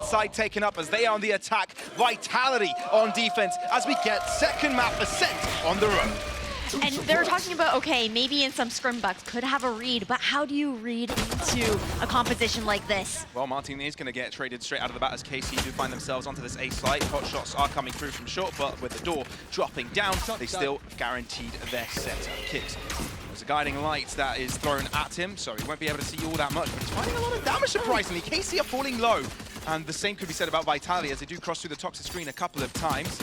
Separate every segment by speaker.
Speaker 1: side taken up as they are on the attack. Vitality on defense as we get second map Ascent on the road.
Speaker 2: And they're talking about, okay, maybe in some scrim bucks could have a read, but how do you read into a composition like this?
Speaker 1: Well, Martin is going to get traded straight out of the bat as KC do find themselves onto this A site. Hot shots are coming through from short, but with the door dropping down, they still guaranteed their setup. Kicks. There's a guiding light that is thrown at him, so he won't be able to see all that much, but he's finding a lot of damage, surprisingly. KC are falling low, and the same could be said about Vitality as they do cross through the toxic screen a couple of times.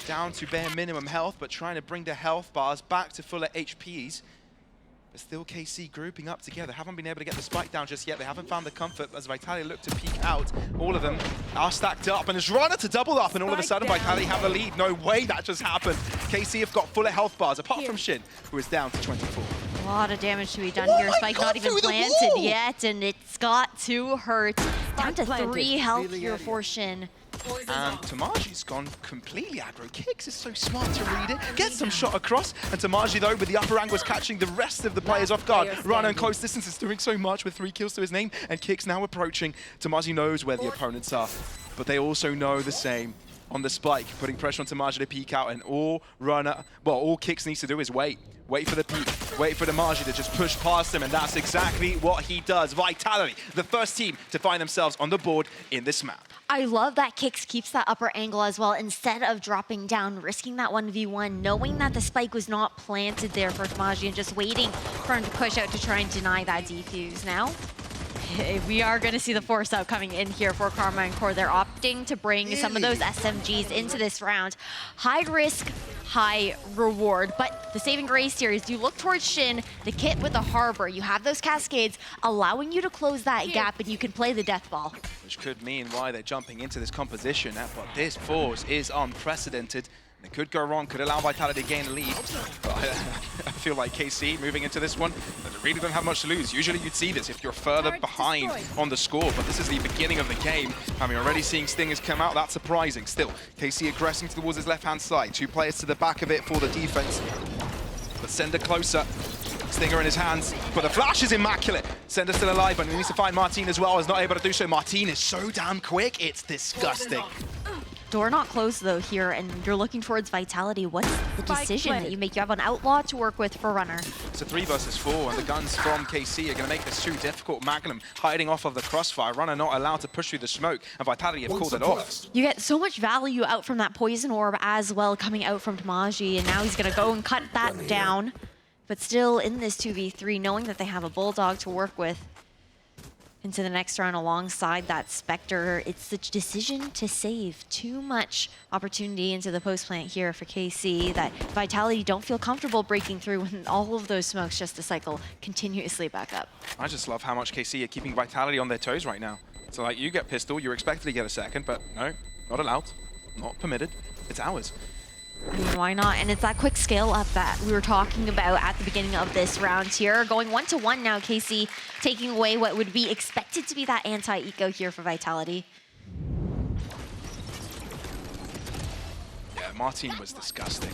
Speaker 1: Down to bare minimum health, but trying to bring their health bars back to fuller HPs. But still KC grouping up together. Haven't been able to get the spike down just yet. They haven't found the comfort as Vitality look to peek out. All of them are stacked up, and it's Runner to double up, and all of a sudden Vitality have the lead. No way that just happened. KC have got fuller health bars, apart from Shin, who is down to 24.
Speaker 2: A lot of damage to be done here. Spike not even planted yet, and it's got to hurt. Down to 3 health here for Shin.
Speaker 1: And Tamaji's gone completely aggro. Kicks is so smart to read it. Gets some shot across. And Tamaji, though, with the upper angle, is catching the rest of the players off guard. Rana in close distance is doing so much with 3 kills to his name. And Kicks now approaching. Tamaji knows where the opponents are. But they also know the same. On the spike, putting pressure on Tamaji to peek out. And all Kicks needs to do is wait. Wait for the peak. Wait for Tamaji to just push past him. And that's exactly what he does. Vitality, the first team to find themselves on the board in this map.
Speaker 2: I love that Kicks keeps that upper angle as well, instead of dropping down, risking that 1v1, knowing that the spike was not planted there for Tamaji and just waiting for him to push out to try and deny that defuse. Now, we are going to see the force out coming in here for Karma and Core. They're opting to bring some of those SMGs into this round. High risk, high reward. But the saving grace here is you look towards Shin, the kit with the Harbor. You have those cascades allowing you to close that gap, and you can play the death ball.
Speaker 1: Which could mean why they're jumping into this composition. But this force is unprecedented. It could go wrong, could allow Vitality to gain a lead. But I feel like KC moving into this one, they really don't have much to lose. Usually you'd see this if you're further behind on the score, but this is the beginning of the game. I mean, already seeing Stingers come out, that's surprising. Still, KC aggressing towards his left-hand side. 2 players to the back of it for the defense. But Sender closer. Stinger in his hands, but the flash is immaculate. Sender still alive, but he needs to find Martin as well. Is not able to do so. Martin is so damn quick, it's disgusting.
Speaker 2: Door not closed though here, and you're looking towards Vitality. What's the decision that you make? You have an Outlaw to work with for Runner.
Speaker 1: It's a 3 versus 4, and the guns from KC are going to make this too difficult. Magnum hiding off of the crossfire. Runner not allowed to push through the smoke, and Vitality have called it off.
Speaker 2: You get so much value out from that Poison Orb as well, coming out from Tamaji, and now he's going to go and cut that down. But still in this 2v3, knowing that they have a Bulldog to work with into the next round alongside that Spectre, it's the decision to save. Too much opportunity into the post plant here for KC that Vitality don't feel comfortable breaking through when all of those smokes just to cycle continuously back up.
Speaker 1: I just love how much KC are keeping Vitality on their toes right now. So like, you get pistol, you're expected to get a second, but no, not allowed, not permitted, it's ours.
Speaker 2: I mean, why not? And it's that quick scale up that we were talking about at the beginning of this round here. Going 1-1 now, KC taking away what would be expected to be that anti-eco here for Vitality.
Speaker 1: Yeah, Martin was disgusting.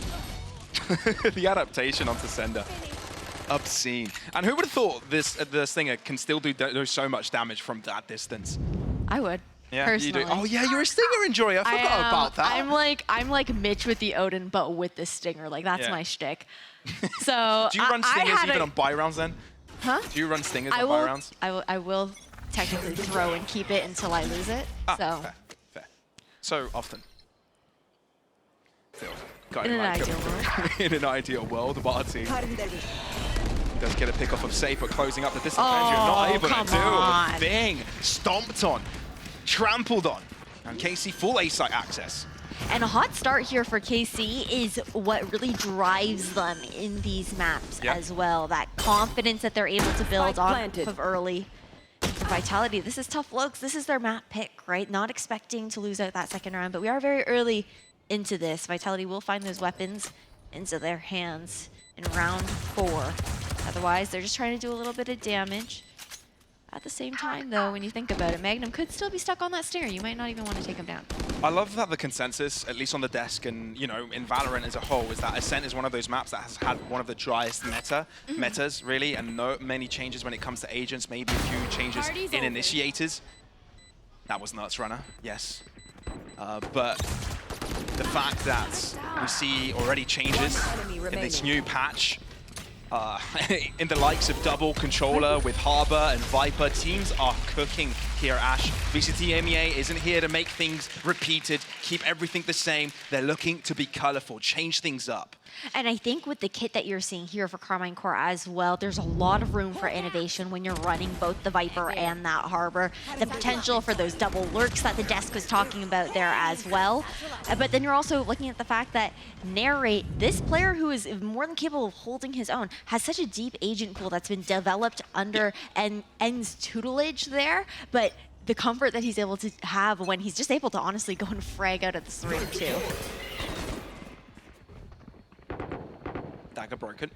Speaker 1: The adaptation onto Sender, obscene. And who would have thought the Stinger can still do so much damage from that distance?
Speaker 2: I would.
Speaker 1: Yeah,
Speaker 2: personally.
Speaker 1: you do. Oh yeah, you're a Stinger enjoyer. I forgot about that.
Speaker 2: I'm like Mitch with the Odin, but with the Stinger. Like that's my shtick. So
Speaker 1: do you run Stingers even on buy rounds then?
Speaker 2: Huh?
Speaker 1: Do you run Stingers on buy rounds?
Speaker 2: I will technically throw and keep it until I lose it. So
Speaker 1: fair. So often. Still,
Speaker 2: in an ideal world.
Speaker 1: In an ideal world, Martin does get a pick off of Safe, but closing up the distance, you're not able to do a thing. Stomped on. Trampled on, and KC full A-site access.
Speaker 2: And a hot start here for KC is what really drives them in these maps as well. That confidence that they're able to build off of early. And for Vitality, this is tough looks. This is their map pick, right? Not expecting to lose out that second round, but we are very early into this. Vitality will find those weapons into their hands in round 4. Otherwise, they're just trying to do a little bit of damage. At the same time, though, when you think about it, Magnum could still be stuck on that Stinger. You might not even want to take him down.
Speaker 1: I love that the consensus, at least on the desk and, you know, in Valorant as a whole, is that Ascent is one of those maps that has had one of the driest metas, really, and no many changes when it comes to agents, maybe a few changes in initiators. That was nuts, Runner, yes. But the fact that we see already changes in this new patch, in the likes of double controller with Harbor and Viper, teams are cooking here at Ash. VCT EMEA isn't here to make things repeated, keep everything the same. They're looking to be colorful, change things up.
Speaker 2: And I think with the kit that you're seeing here for Karmine Corp as well, there's a lot of room for innovation when you're running both the Viper and that Harbor. The potential for those double lurks that the desk was talking about there as well. But then you're also looking at the fact that Narrate, this player who is more than capable of holding his own, has such a deep agent pool that's been developed under N's tutelage there. But the comfort that he's able to have when he's just able to honestly go and frag out of this 3-2.
Speaker 1: Dagger broken.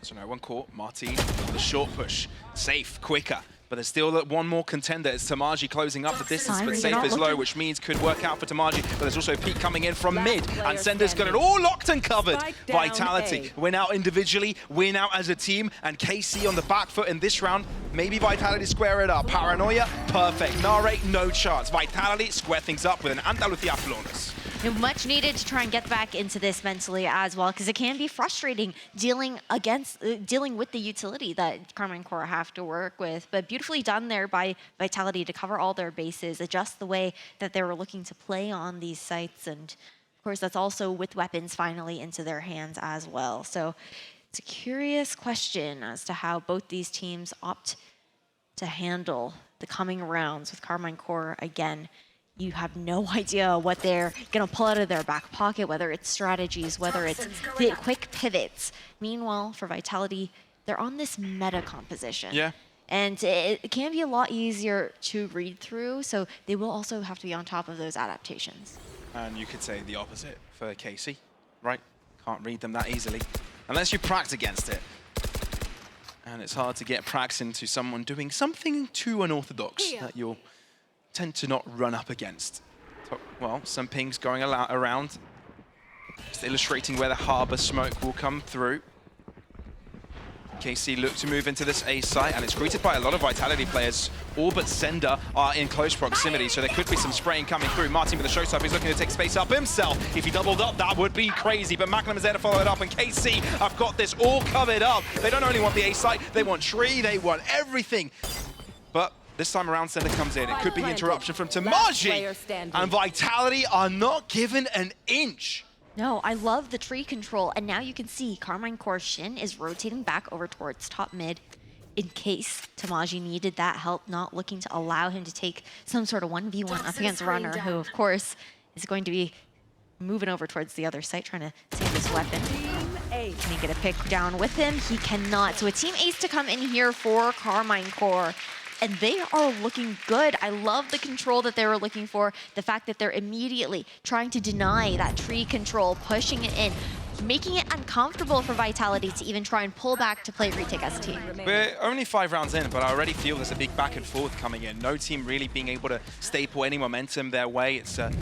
Speaker 1: So no one caught. Martin, the short push. Safe, quicker. But there's still one more contender. It's Tamaji closing up the distance, but safe is low, which means could work out for Tamaji. But there's also Pete coming in from mid, and Sender's got it all locked and covered. Vitality win out individually, win out as a team, and KC on the back foot in this round. Maybe Vitality square it up. Paranoia, perfect. Narrate, no chance. Vitality square things up with an Andalucia flawless.
Speaker 2: Much needed to try and get back into this mentally as well, because it can be frustrating dealing with the utility that Karmine Corp have to work with. But beautifully done there by Vitality to cover all their bases, adjust the way that they were looking to play on these sites, and of course that's also with weapons finally into their hands as well. So it's a curious question as to how both these teams opt to handle the coming rounds with Karmine Corp again. You have no idea what they're going to pull out of their back pocket, whether it's strategies, whether it's the quick pivots. Meanwhile, for Vitality, they're on this meta composition.
Speaker 1: Yeah.
Speaker 2: And it can be a lot easier to read through, so they will also have to be on top of those adaptations.
Speaker 1: And you could say the opposite for KC, right? Can't read them that easily, unless you prax against it. And it's hard to get prax into someone doing something too unorthodox that you'll tend to not run up against. So, well, some pings going around, just illustrating where the Harbor smoke will come through. KC look to move into this A site, and it's greeted by a lot of Vitality players. All but Sender are in close proximity, so there could be some spraying coming through. Martin with the showstopper, he's looking to take space up himself. If he doubled up, that would be crazy, but Magnum is there to follow it up, and KC have got this all covered up. They don't only want the A site, they want tree, they want everything. But this time around, Sender comes in. It could be interruption from Tamaji, and Vitality are not given an inch.
Speaker 2: No, I love the tree control, and now you can see Karmine Corp Shin is rotating back over towards top mid in case Tamaji needed that help, not looking to allow him to take some sort of 1v1 up against Runner, who of course is going to be moving over towards the other site, trying to save his weapon. Can he get a pick down with him? He cannot. So a team ace to come in here for Karmine Corp. And they are looking good. I love the control that they were looking for. The fact that they're immediately trying to deny that tree control, pushing it in, making it uncomfortable for Vitality to even try and pull back to play retake as a team.
Speaker 1: We're only 5 rounds in, but I already feel there's a big back and forth coming in. No team really being able to staple any momentum their way. It's a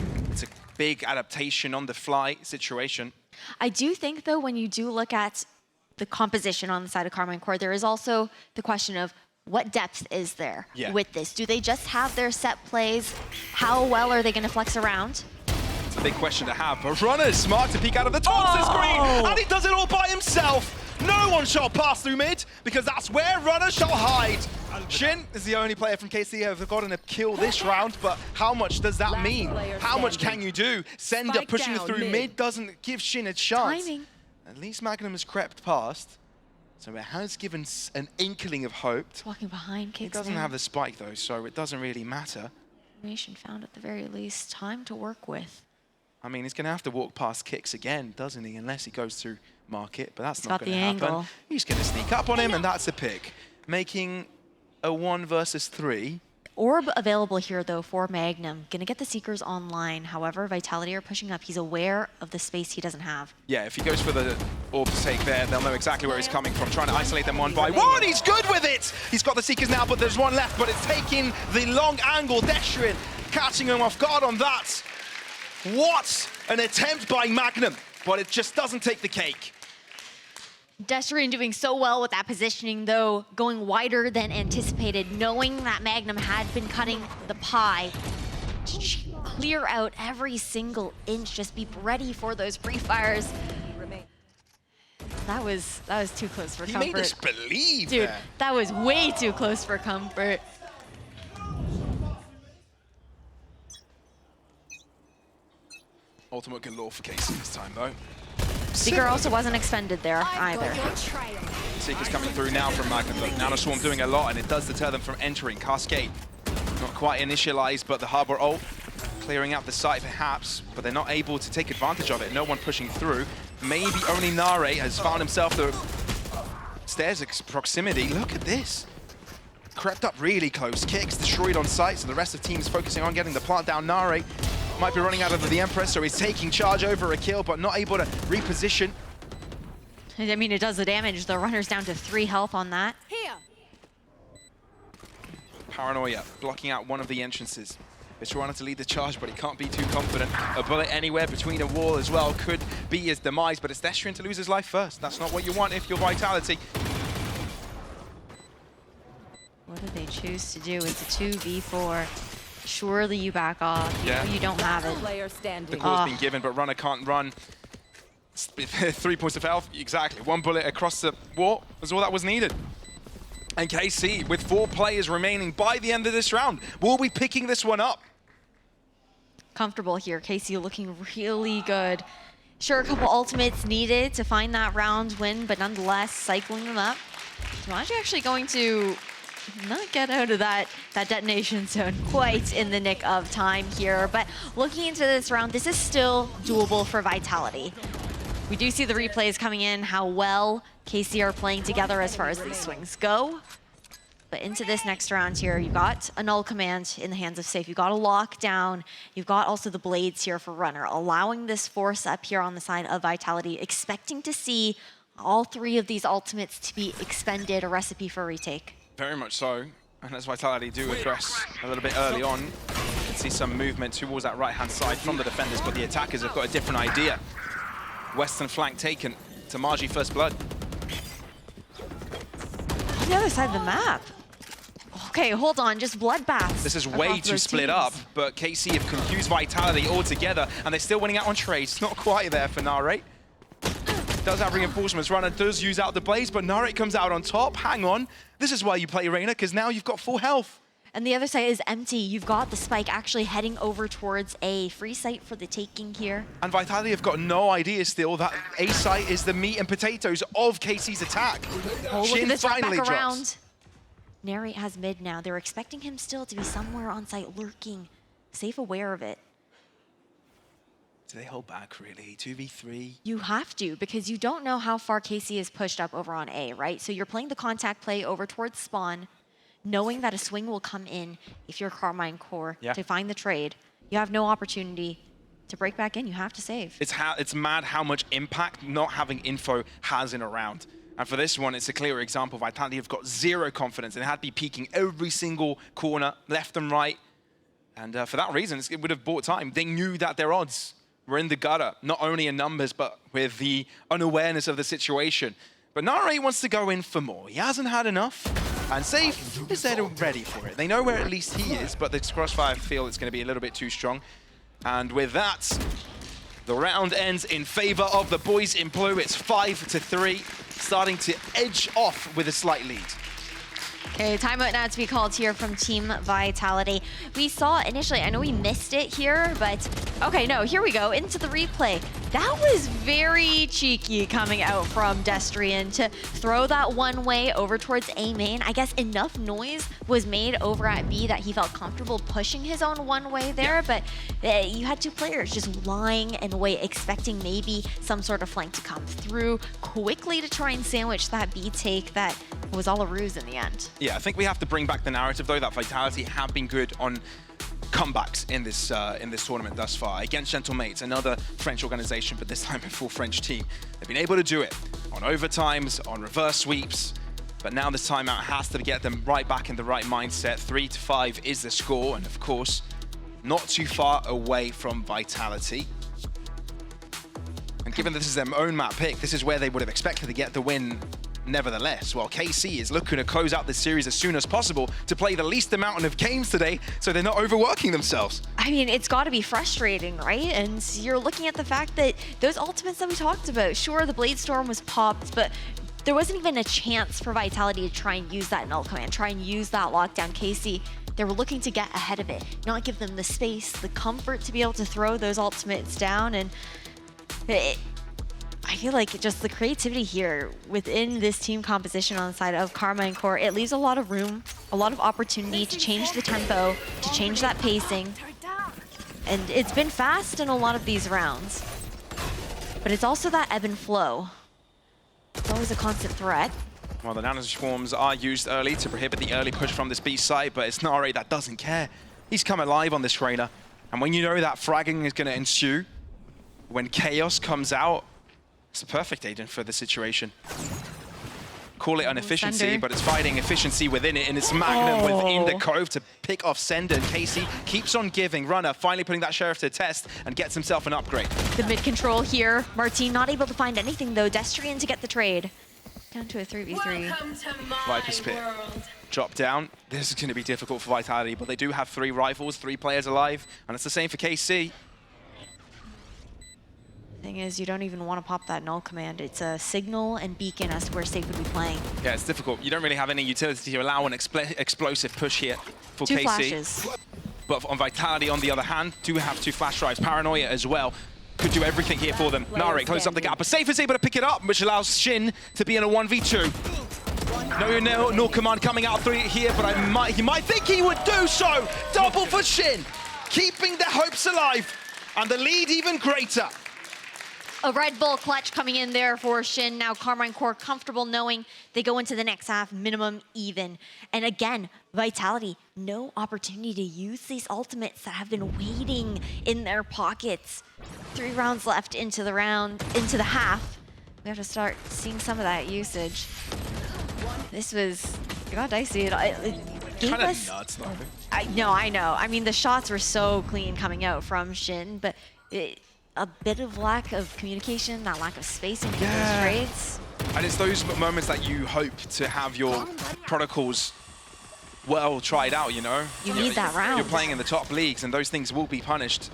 Speaker 1: big adaptation on the fly situation.
Speaker 2: I do think, though, when you do look at the composition on the side of Karmine Corp, there is also the question of what depth is there with this? Do they just have their set plays? How well are they going to flex around?
Speaker 1: It's a big question to have, but Runner's smart to peek out of the Thompson screen, and he does it all by himself. No one shall pass through mid, because that's where Runner shall hide. Shin is the only player from KC who have gotten a kill this round, but how much does that mean? How much can you do? Sender pushing through mid doesn't give Shin a chance.
Speaker 2: Timing.
Speaker 1: At least Magnum has crept past. So it has given an inkling of hope.
Speaker 2: It's walking behind Kicks.
Speaker 1: He doesn't have the spike though, so it doesn't really matter.
Speaker 2: Information found at the very least. Time to work with.
Speaker 1: I mean, he's going to have to walk past Kicks again, doesn't he? Unless he goes through Market, but that's not going to happen.
Speaker 2: Angle.
Speaker 1: He's going to sneak up on him, and that's a pick. Making a 1 versus 3.
Speaker 2: Orb available here, though, for Magnum. Gonna get the Seekers online. However, Vitality are pushing up. He's aware of the space he doesn't have.
Speaker 1: Yeah, if he goes for the orb to take there, they'll know exactly where he's coming from. Trying to isolate them one by one. He's good with it! He's got the Seekers now, but there's one left, but it's taking the long angle. Deshrin catching him off guard on that. What an attempt by Magnum, but it just doesn't take the cake.
Speaker 2: Destrian doing so well with that positioning, though, going wider than anticipated, knowing that Magnum had been cutting the pie. To clear out every single inch, just be ready for those free fires. That was too close for comfort.
Speaker 1: He made us believe,
Speaker 2: dude. That was way too close for comfort.
Speaker 1: Ultimate galore for Casey this time, though.
Speaker 2: Seeker also wasn't expended there either.
Speaker 1: Seeker's coming through now from Magnum. Look, Nano Swarm doing a lot, and it does deter them from entering. Cascade, not quite initialized, but the Harbor ult clearing out the site perhaps, but they're not able to take advantage of it. No one pushing through. Maybe only Nare has found himself the stairs proximity. Look at this. Crept up really close. Kicks destroyed on site, so the rest of the team is focusing on getting the plant down. Nare might be running out of the Empress, so he's taking charge over a kill, but not able to reposition.
Speaker 2: I mean, it does the damage. The runner's down to 3 health on that.
Speaker 3: Here.
Speaker 1: Paranoia blocking out one of the entrances. Mr. wanted to lead the charge, but he can't be too confident. A bullet anywhere between a wall as well could be his demise, but it's Destrian to lose his life first. That's not what you want if you're Vitality.
Speaker 2: What do they choose to do? It's a 2v4. Surely you back off.
Speaker 1: Yeah.
Speaker 2: You don't have it.
Speaker 3: Player standing.
Speaker 1: The call's been given, but runner can't run. 3 points of health, exactly. 1 bullet across the wall was all that was needed. And KC, with 4 players remaining by the end of this round, will be picking this one up.
Speaker 2: Comfortable here. KC looking really good. Sure, a couple ultimates needed to find that round win, but nonetheless, cycling them up. Tamaji actually going to not get out of that detonation zone quite in the nick of time here. But looking into this round, this is still doable for Vitality. We do see the replays coming in, how well KC are playing together as far as these swings go. But into this next round here, you've got a null command in the hands of Safe. You've got a lockdown. You've got also the blades here for Runner, allowing this force up here on the side of Vitality, expecting to see all 3 of these ultimates to be expended, a recipe for retake.
Speaker 1: Very much so. And as Vitality do address a little bit early on, you can see some movement towards that right-hand side from the defenders, but the attackers have got a different idea. Western flank taken. Tamaji first blood.
Speaker 2: On the other side of the map. Okay, hold on, just bloodbaths.
Speaker 1: This is way too split up, but KC have confused Vitality altogether, and they're still winning out on trades. Not quite there for Nare. Does have reinforcements. Runner does use out the blaze, but Nare comes out on top. Hang on. This is why you play Reina, because now you've got full health.
Speaker 2: And the other side is empty. You've got the spike actually heading over towards a free site for the taking here.
Speaker 1: And Vitality have got no idea still that A site is the meat and potatoes of KC's attack.
Speaker 2: Oh, look at this right back
Speaker 1: drops.
Speaker 2: around. Nare has mid now. They're expecting him still to be somewhere on site lurking. Safe aware of it.
Speaker 1: Do they hold back, really? 2v3?
Speaker 2: You have to, because you don't know how far KC is pushed up over on A, right? So you're playing the contact play over towards spawn, knowing that a swing will come in if you're Carmine Core to find the trade. You have no opportunity to break back in. You have to save.
Speaker 1: It's mad how much impact not having info has in a round. And for this one, it's a clear example. Vitality have got 0 confidence and had to be peeking every single corner, left and right. And for that reason, it would have bought time. They knew that their odds were in the gutter, not only in numbers, but with the unawareness of the situation. But Nare wants to go in for more. He hasn't had enough. And Safe is there ready for it. They know where at least he is, but the Crossfire feel it's going to be a little bit too strong. And with that, the round ends in favor of the boys in blue. It's 5-3, starting to edge off with a slight lead.
Speaker 2: Okay, timeout now to be called here from Team Vitality. We saw initially, I know we missed it here, but okay, no, here we go, into the replay. That was very cheeky coming out from Destrian to throw that one way over towards A main. I guess enough noise was made over at B that he felt comfortable pushing his own one way there, but you had 2 players just lying in wait, expecting maybe some sort of flank to come through quickly to try and sandwich that B take that was all a ruse in the end.
Speaker 1: Yeah, I think we have to bring back the narrative, though, that Vitality have been good on comebacks in this tournament thus far. Against Gentlemates, another French organization, but this time a full French team. They've been able to do it on overtimes, on reverse sweeps, but now this timeout has to get them right back in the right mindset. 3-5 is the score, and of course, not too far away from Vitality. And given this is their own map pick, this is where they would have expected to get the win nevertheless. Well, KC is looking to close out this series as soon as possible to play the least amount of games today so they're not overworking themselves.
Speaker 2: I mean, it's got to be frustrating, right? And you're looking at the fact that those ultimates that we talked about, sure, the Blade Storm was popped, but there wasn't even a chance for Vitality to try and use that null command, try and use that lockdown. KC, they were looking to get ahead of it, not give them the space, the comfort to be able to throw those ultimates down. And I feel like just the creativity here within this team composition on the side of Karma and Core, it leaves a lot of room, a lot of opportunity to change the tempo, to change that pacing. And it's been fast in a lot of these rounds, but it's also that ebb and flow. It's always a constant threat.
Speaker 1: Well, the Nano Swarms are used early to prohibit the early push from this B site, but it's Nare that doesn't care. He's come alive on this trainer. And when you know that fragging is going to ensue, when Chaos comes out, it's the perfect agent for the situation. Call it inefficiency,
Speaker 2: Sender.
Speaker 1: but it's fighting efficiency within it, and it's Magnum within the Cove to pick off Sender. And KC keeps on giving. Runner finally putting that Sheriff to test and gets himself an upgrade.
Speaker 2: The mid control here. Martin not able to find anything though. Destrian to get the trade. Down to a 3v3.
Speaker 1: Viper's Pit. Drop down. This is going to be difficult for Vitality, but they do have 3 rifles, 3 players alive, and it's the same for KC.
Speaker 2: Thing is, you don't even want to pop that null command. It's a signal and beacon as to where Safe would be playing.
Speaker 1: Yeah, it's difficult. You don't really have any utility to allow an explosive push here for
Speaker 2: 2
Speaker 1: KC.
Speaker 2: flashes.
Speaker 1: But on Vitality, on the other hand, do have 2 flash drives. Paranoia as well. Could do everything here for them. Nare closes up the gap, but Safe is able to pick it up, which allows Shin to be in a 1v2. No command coming out through here, but he might think he would do so. Double for Shin, keeping their hopes alive, and the lead even greater.
Speaker 2: A Red Bull clutch coming in there for Shin. Now Karma and Core comfortable knowing they go into the next half minimum even. And again, Vitality, no opportunity to use these ultimates that have been waiting in their pockets. 3 rounds left into the half. We have to start seeing some of that usage. This was, it got dicey. It gave
Speaker 1: Kind of
Speaker 2: us,
Speaker 1: nuts, though.
Speaker 2: I know. I mean, the shots were so clean coming out from Shin, but a bit of lack of communication, that lack of spacing between those trades.
Speaker 1: And it's those moments that you hope to have your protocols well tried out, you know?
Speaker 2: You need that round.
Speaker 1: You're playing in the top leagues, and those things will be punished.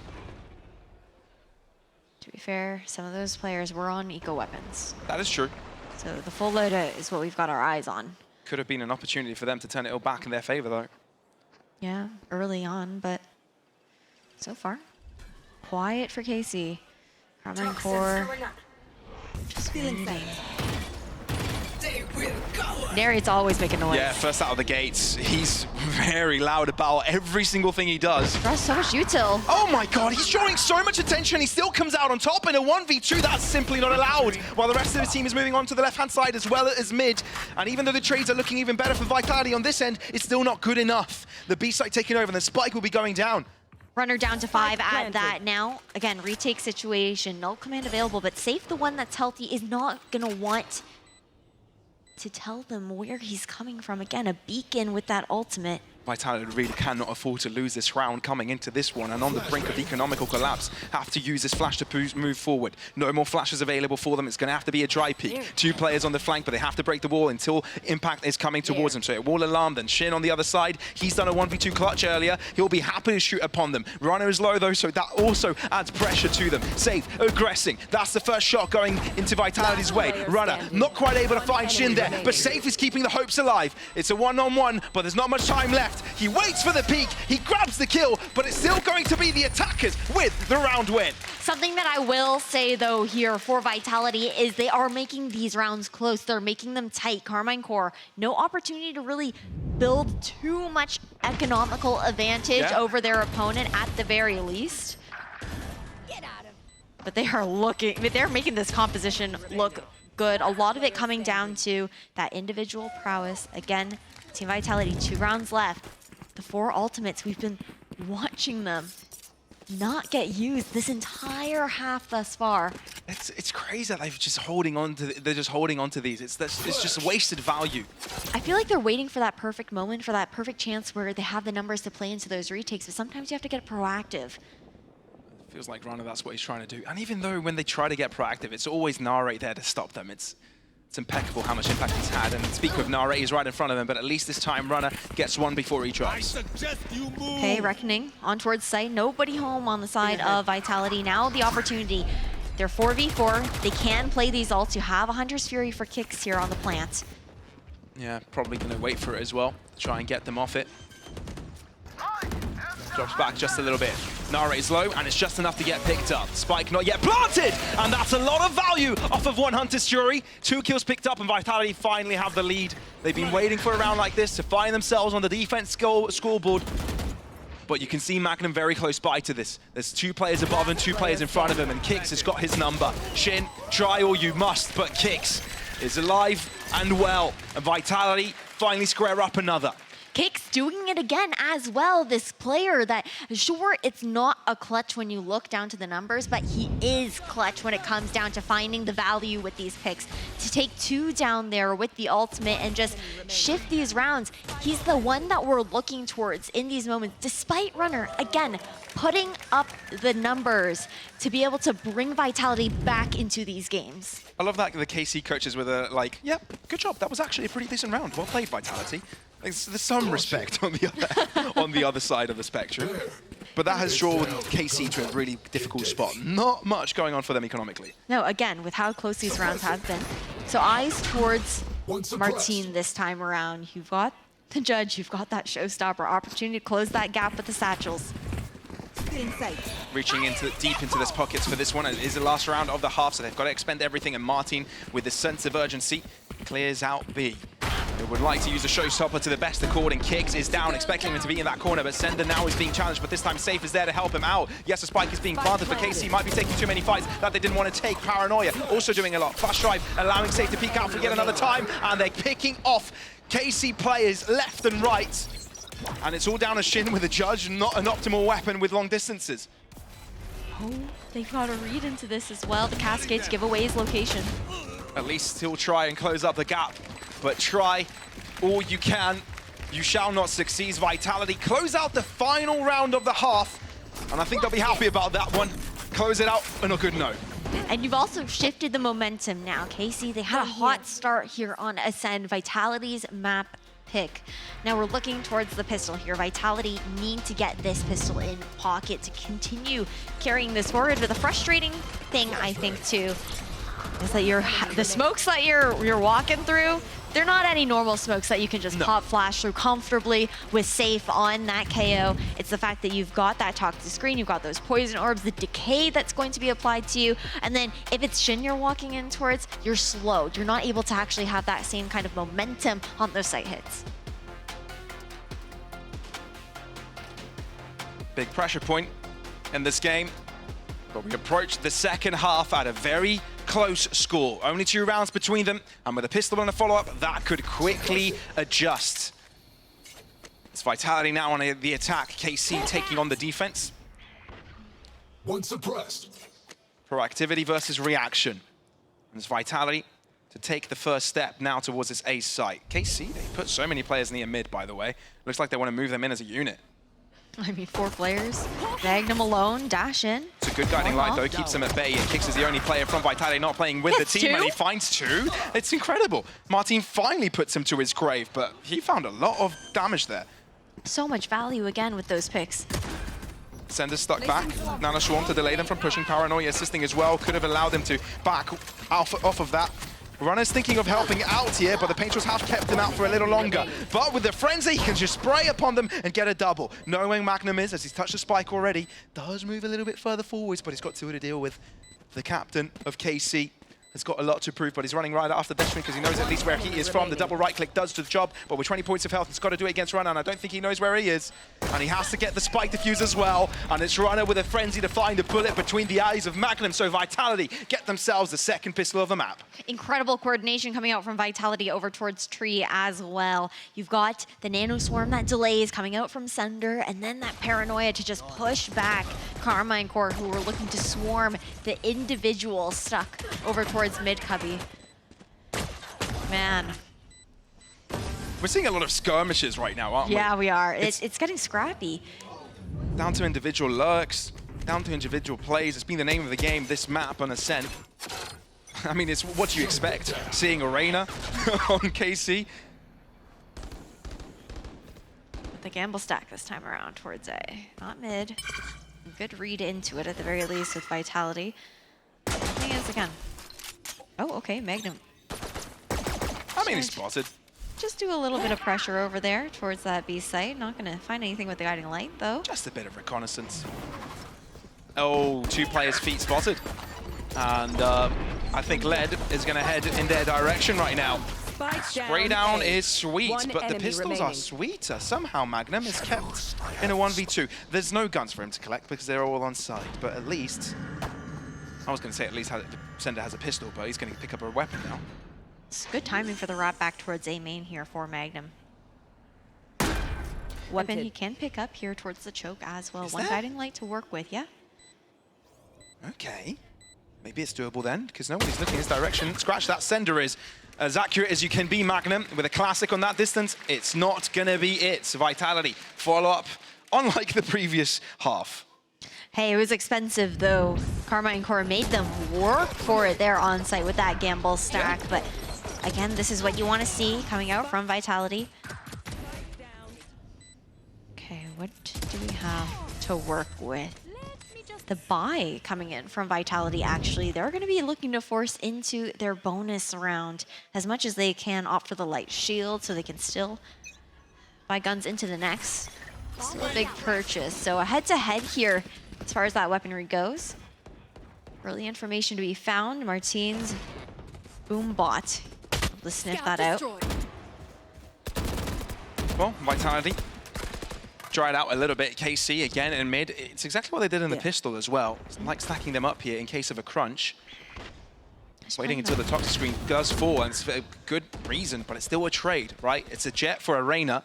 Speaker 2: To be fair, some of those players were on eco weapons.
Speaker 1: That is true.
Speaker 2: So the full loadout is what we've got our eyes on.
Speaker 1: Could have been an opportunity for them to turn it all back in their favor, though.
Speaker 2: Yeah, early on, but so far, quiet for KC. Karma and Core just feeling fine. Nare's always making noise.
Speaker 1: Yeah, first out of the gates, he's very loud about every single thing he does.
Speaker 2: Draws so much util.
Speaker 1: Oh my god, he's drawing so much attention, he still comes out on top in a 1v2. That's simply not allowed. While the rest of the team is moving on to the left-hand side as well as mid. And even though the trades are looking even better for Vitality on this end, it's still not good enough. The B site taking over and the spike will be going down.
Speaker 2: Runner down to 5 at that now. Again, retake situation, null command available, but Safe, the one that's healthy, is not gonna want to tell them where he's coming from. Again, a beacon with that ultimate.
Speaker 1: Vitality really cannot afford to lose this round coming into this one, and on the brink of economical collapse, have to use this flash to move forward. No more flashes available for them. It's going to have to be a dry peek. 2 players on the flank, but they have to break the wall until impact is coming towards them. So it will alarm them. Shin on the other side, he's done a 1v2 clutch earlier. He'll be happy to shoot upon them. Runner is low though, so that also adds pressure to them. Safe, aggressing. That's the first shot going into Vitality's way. Runner not quite able to find Shin there, but Safe is keeping the hopes alive. It's a 1-on-1, but there's not much time left. He waits for the peak, he grabs the kill, but it's still going to be the attackers with the round win.
Speaker 2: Something that I will say though here for Vitality is they are making these rounds close. They're making them tight. Karma and Core, no opportunity to really build too much economical advantage over their opponent at the very least. But they are they're making this composition look good. A lot of it coming down to that individual prowess. Again, Team Vitality, 2 rounds left. The 4 ultimates, we've been watching them not get used this entire half thus far.
Speaker 1: It's crazy that they're just holding on to these. It's just wasted value.
Speaker 2: I feel like they're waiting for that perfect moment, for that perfect chance where they have the numbers to play into those retakes, but sometimes you have to get proactive.
Speaker 1: Feels like Runner, that's what he's trying to do. And even though when they try to get proactive, it's always Nare there to stop them. It's impeccable how much impact he's had. And speak of Nare, he's right in front of him, but at least this time Runner gets one before he tries.
Speaker 2: Okay, Reckoning on towards site. Nobody home on the side of Vitality. Now the opportunity. They're 4v4. They can play these ults. You have a Hunter's Fury for kicks here on the plant.
Speaker 1: Yeah, probably going to wait for it as well. Try and get them off it. Drops back just a little bit. Nare is low, and it's just enough to get picked up. Spike not yet planted, and that's a lot of value off of one Hunter's Fury. 2 kills picked up, and Vitality finally have the lead. They've been waiting for a round like this to find themselves on the defense scoreboard. But you can see Magnum very close by to this. There's 2 players above and 2 players in front of him, and Kix has got his number. Shin, try all you must, but Kix is alive and well. And Vitality finally square up another.
Speaker 2: Kix doing it again as well. This player that, sure, it's not a clutch when you look down to the numbers, but he is clutch when it comes down to finding the value with these picks. To take 2 down there with the ultimate and just shift these rounds, he's the one that we're looking towards in these moments, despite Runner, again, putting up the numbers to be able to bring Vitality back into these games.
Speaker 1: I love that the KC coaches were like, yep, good job. That was actually a pretty decent round. Well played, Vitality. There's some respect on the other side of the spectrum. But that has drawn KC to a really difficult spot. Not much going on for them economically.
Speaker 2: No, again, with how close these rounds have been. So eyes towards Martine this time around. You've got the judge, you've got that showstopper opportunity to close that gap with the satchels.
Speaker 1: Reaching deep into this pockets for this one. It is the last round of the half, so they've got to expend everything. And Martin, with this sense of urgency, clears out B. They would like to use a showstopper to the best accord, and Kix is down, expecting him to be in that corner, but Sender now is being challenged, but this time Safe is there to help him out. Yes, a spike is being planted for KC, might be taking too many fights that they didn't want to take. Paranoia also doing a lot. Flash Drive allowing Safe to peek out for yet another time, and they're picking off KC players left and right. And it's all down to Shin with a judge, not an optimal weapon with long distances.
Speaker 2: Oh, they've got a read into this as well. The Cascades give away his location.
Speaker 1: At least he'll try and close up the gap, but try all you can. You shall not succeed. Vitality close out the final round of the half, and I think they'll be happy about that one. Close it out on a good note.
Speaker 2: And you've also shifted the momentum now, Casey. They had a hot start here on Ascend. Vitality's map pick. Now we're looking towards the pistol here. Vitality need to get this pistol in pocket to continue carrying this forward. But the frustrating thing, I think, too, is that the smokes that you're walking through, they're not any normal smokes that you can just pop flash through comfortably with Safe on that KO. It's the fact that you've got that toxic screen, you've got those poison orbs, the decay that's going to be applied to you, and then if it's Shin you're walking in towards, you're slowed. You're not able to actually have that same kind of momentum on those site hits.
Speaker 1: Big pressure point in this game, but we approach the second half at a very close score. Only 2 rounds between them, and with a pistol and a follow-up, that could quickly adjust. It's Vitality now on the attack. KC taking on the defense.
Speaker 3: One suppressed.
Speaker 1: Proactivity versus reaction. And it's Vitality to take the first step now towards this A site. KC, they put so many players in the mid, by the way. Looks like they want to move them in as a unit.
Speaker 2: I mean, 4 players. Magnum alone, dash in.
Speaker 1: It's a good guiding light, though. Keeps them at bay. And Kix is the only player from Vitality not playing with the team, and he finds 2. It's incredible. Martin finally puts him to his grave, but he found a lot of damage there.
Speaker 2: So much value again with those picks.
Speaker 1: Sender stuck back. Nana Swarm to delay them from pushing. Paranoia assisting as well. Could have allowed them to back off of that. Runner's thinking of helping out here, but the Painters have kept him out for a little longer. But with the Frenzy, he can just spray upon them and get a double. Knowing Magnum is, as he's touched the spike already, does move a little bit further forwards, but he's got 2 to deal with. The captain of KC has got a lot to prove, but he's running right after Destiny because he knows at least where he is from. The double right click does the job, but with 20 points of health, he's got to do it against Runner, and I don't think he knows where he is. And he has to get the spike defuse as well, and it's Runner with a Frenzy to find a bullet between the eyes of Magnum, so Vitality get themselves the second pistol of the map.
Speaker 2: Incredible coordination coming out from Vitality over towards Tree as well. You've got the Nano Swarm that delays coming out from Sunder, and then that Paranoia to just push back Carmine Core, who were looking to swarm the individual stuck over towards mid-cubby. Man.
Speaker 1: We're seeing a lot of skirmishes right now, aren't we?
Speaker 2: Yeah, we are. It's getting scrappy.
Speaker 1: Down to individual lurks. down to individual plays. It's been the name of the game, this map on Ascent. I mean, it's what you expect, seeing Arena on KC.
Speaker 2: The gamble stack this time around towards A, not mid. Good read into it at the very least with Vitality. The thing is, again, oh, okay, Magnum.
Speaker 1: I mean, he's spotted.
Speaker 2: Just do a little bit of pressure over there towards that B site. Not going to find anything with the guiding light, though.
Speaker 1: Just a bit of reconnaissance. Oh, 2 players' feet spotted. And I think Led is going to head in their direction right now. Spray down is sweet, but the pistols are sweeter. Somehow Magnum is kept in a 1v2. There's no guns for him to collect because they're all on site, but at least, I was going to say at least the sender has a pistol, but he's going to pick up a weapon now.
Speaker 2: It's good timing for the rat back towards A main here for Magnum. Weapon he can pick up here towards the choke as well. One guiding light to work with, yeah.
Speaker 1: Okay. Maybe it's doable then, because nobody's looking in his direction. Scratch, that sender is as accurate as you can be, Magnum. With a classic on that distance, it's not gonna be it. Vitality, follow up, unlike the previous half.
Speaker 2: Hey, it was expensive though. Karma and Core made them work for it there on site with that gamble stack, but again, this is what you want to see coming out from Vitality. Okay, what do we have to work with? The buy coming in from Vitality, actually. They're going to be looking to force into their bonus round as much as they can, opt for the light shield so they can still buy guns into the next. Still a big purchase. So a head-to-head here as far as that weaponry goes. Early information to be found. Martine's Boombot. Let's sniff that out.
Speaker 1: Well, Vitality dry it out a little bit. KC again in mid. It's exactly what they did in the pistol as well. It's like stacking them up here in case of a crunch. Waiting until the toxic screen does fall, and it's for a good reason, but it's still a trade, right? It's a jet for Arena.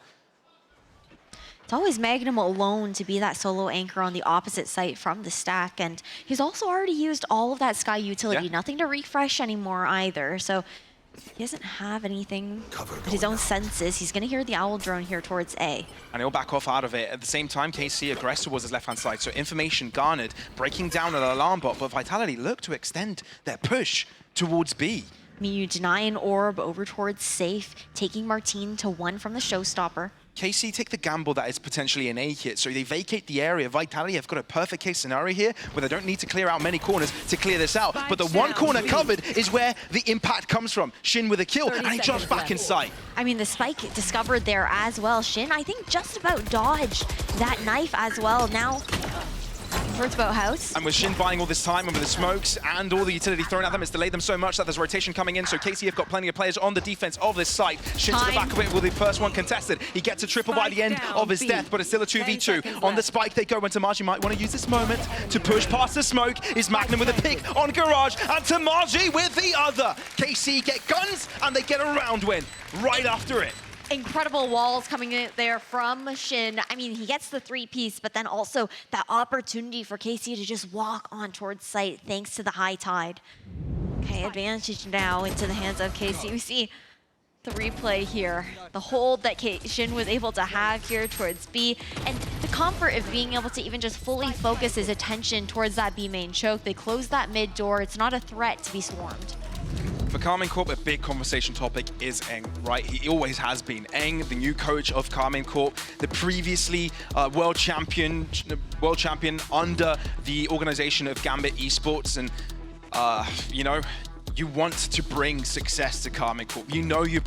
Speaker 2: It's always Magnum alone to be that solo anchor on the opposite site from the stack, and he's also already used all of that Sky utility. Nothing to refresh anymore either, so he doesn't have anything but his own senses. He's going to hear the Owl drone here towards A.
Speaker 1: And he'll back off out of it. At the same time, KC aggressed towards his left-hand side, so information garnered, breaking down an alarm bot, but Vitality look to extend their push towards B.
Speaker 2: I mean, you deny an orb over towards safe, taking Martine to 1 from the showstopper.
Speaker 1: KC take the gamble that is potentially an A hit, so they vacate the area. Vitality have got a perfect case scenario here where they don't need to clear out many corners to clear this out. But the one corner covered is where the impact comes from. Shin with a kill, and he jumps back in sight.
Speaker 2: I mean, the spike discovered there as well. Shin, I think, just about dodged that knife as well. Now, towards Boathouse.
Speaker 1: And with Shin buying all this time and with the smokes and all the utility thrown at them, it's delayed them so much that there's rotation coming in. So KC have got plenty of players on the defense of this site. Shin to the back of it with the first one contested. He gets a triple by the end of his death, but it's still a 2v2. On the spike they go, and Tamaji might want to use this moment to push past the smoke. Is Magnum with a pick on Garage, and Tamaji with the other. KC get guns, and they get a round win right after it.
Speaker 2: Incredible walls coming in there from Shin. I mean, he gets the 3-piece, but then also that opportunity for KC to just walk on towards site thanks to the high tide. Okay, advantage now into the hands of KC. We see the replay here. The hold that Shin was able to have here towards B, and the comfort of being able to even just fully focus his attention towards that B main choke. They close that mid door. It's not a threat to be swarmed.
Speaker 1: For Karmine Corp, a big conversation topic is Eng, right? He always has been. Eng, the new coach of Karmine Corp, the previously world champion under the organization of Gambit Esports. And, you know, you want to bring success to Karmine Corp. You know you